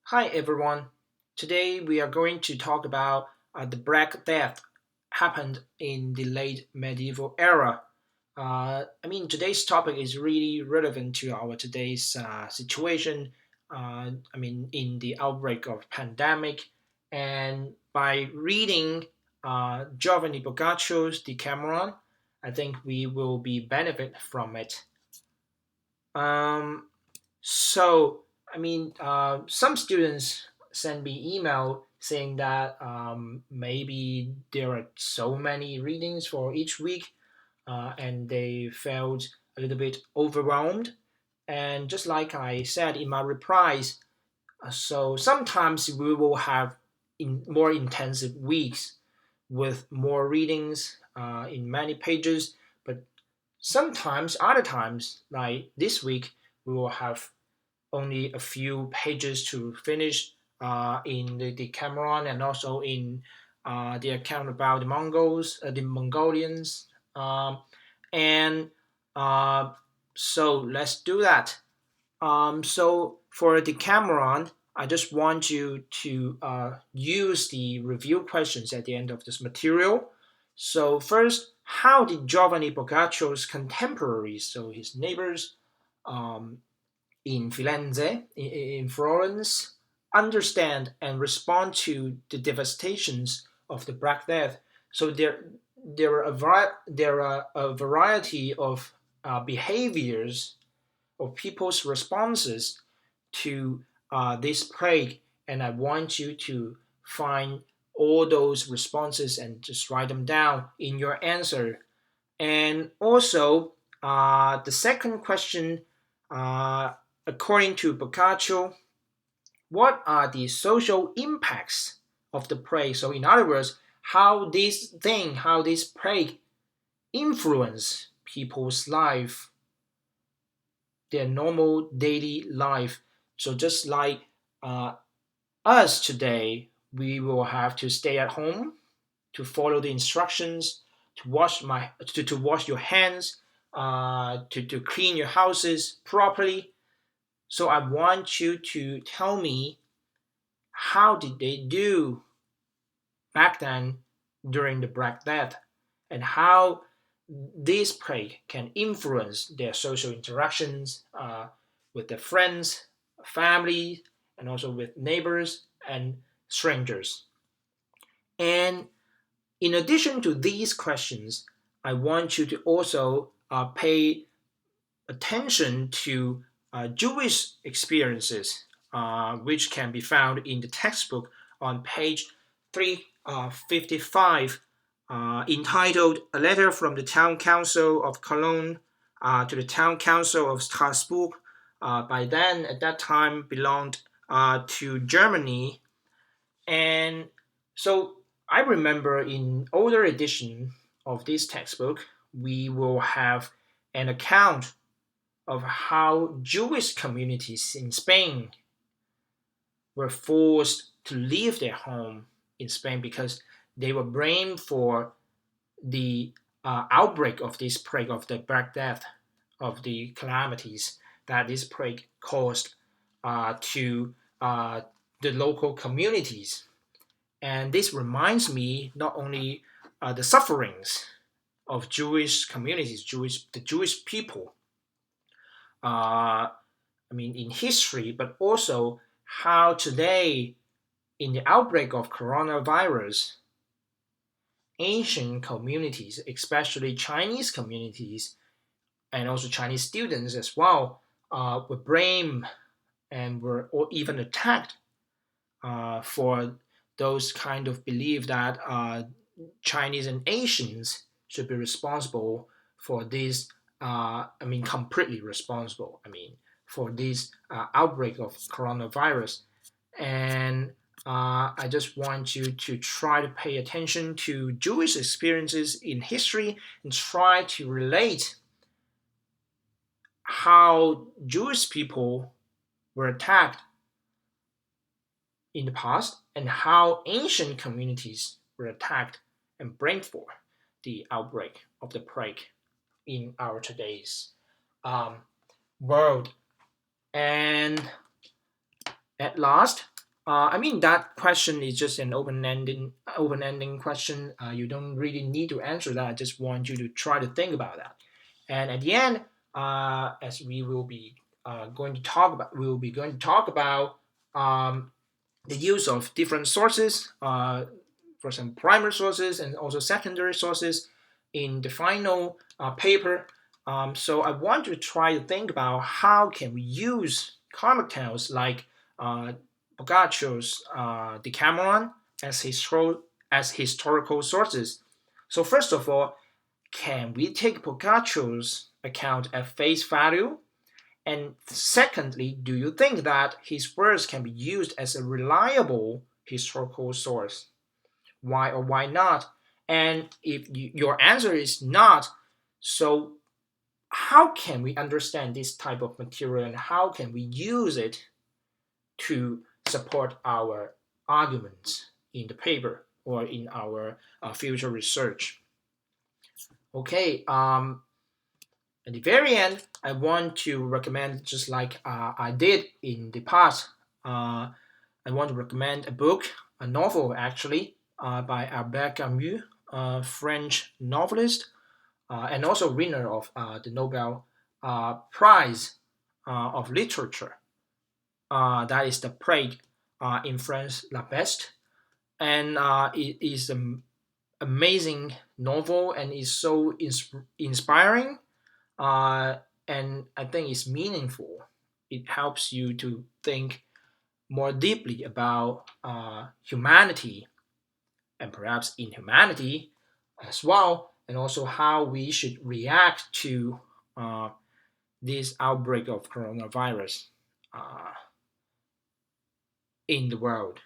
Hi everyone. Today we are going to talk about the Black Death happened in the late medieval era. Today's topic is really relevant to our today's situation. In the outbreak of pandemic, and by reading Giovanni Boccaccio's Decameron, I think we will be benefit from it. Um, some students send me email saying that maybe there are so many readings for each week, and they felt a little bit overwhelmed. And just like I said in my replies, so sometimes we will have more intensive weeks with more readings in many pages, but sometimes, other times, like this week, we will have only a few pages to finish in the Decameron and also in the account about the Mongols, the Mongolians. And uh, so let's do that. So for the Decameron, I just want you to use the review questions at the end of this material. So first, how did Giovanni Boccaccio's contemporaries, so his neighbors, um, in Firenze, in Florence, understand and respond to the devastations of the Black Death? So there are a variety of behaviors of people's responses to this plague, and I want you to find all those responses and just write them down in your answer. And also, the second question, uh, according to Boccaccio, what are the social impacts of the plague? So, in other words, how this plague influence people's life, their normal daily life. So, just like uh, us today, we will have to stay at home to follow the instructions, to wash your hands, to clean your houses properly. So I want you to tell me how did they do back then during the Black Death, and how this plague can influence their social interactions with their friends, family, and also with neighbors and strangers. And in addition to these questions, I want you to also pay attention to Jewish experiences, which can be found in the textbook on page 355, entitled A Letter from the Town Council of Cologne to the Town Council of Strasbourg. By then, at that time, belonged to Germany. And so I remember in older edition of this textbook, we will have an account of how Jewish communities in Spain were forced to leave their home in Spain because they were blamed for the outbreak of this plague, of the Black Death, of the calamities that this plague caused to the local communities. And this reminds me not only the sufferings of Jewish communities, the Jewish people, in history, but also how today, in the outbreak of coronavirus, Asian communities, especially Chinese communities, and also Chinese students as well, were blamed and were or even attacked for those kind of belief that Chinese and Asians should be responsible for this. Completely responsible. For this outbreak of coronavirus, and I just want you to try to pay attention to Jewish experiences in history and try to relate how Jewish people were attacked in the past and how ancient communities were attacked and blamed for the outbreak of the plague in our today's um, world. And at last, I mean that question is just an open-ending question. You don't really need to answer that. I just want you to try to think about that. And at the end, as we will be we will be going to talk about um, the use of different sources, for some primary sources and also secondary sources in the final paper. So I want to try to think about how can we use comic tales like uh, Boccaccio's Decameron as historical sources. So first of all, can we take Boccaccio's account at face value? And secondly, do you think that his words can be used as a reliable historical source? Why or why not? And if your answer is not, so how can we understand this type of material and how can we use it to support our arguments in the paper or in our future research? Okay, at the very end, I want to recommend, just like I did in the past, I want to recommend a book, a novel actually, by Albert Camus, a French novelist, and also winner of the Nobel Prize of Literature. That is The Plague, in French, La Peste. And it is an amazing novel and is so inspiring, uh, and I think it's meaningful. It helps you to think more deeply about humanity and perhaps inhumanity as well, and also how we should react to uh, this outbreak of coronavirus uh, in the world.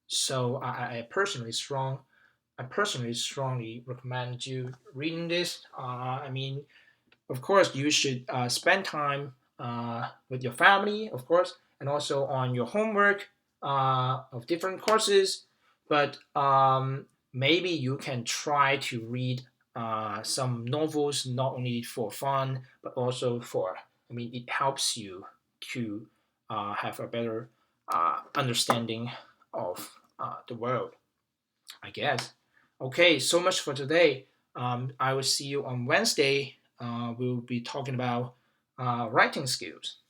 So I personally strongly recommend you reading this. I mean, of course, you should spend time with your family, of course, and also on your homework of different courses. But maybe you can try to read some novels not only for fun, but also for, I mean, it helps you to have a better understanding of the world, I guess. Okay, so much for today. I will see you on Wednesday. We'll be talking about writing skills.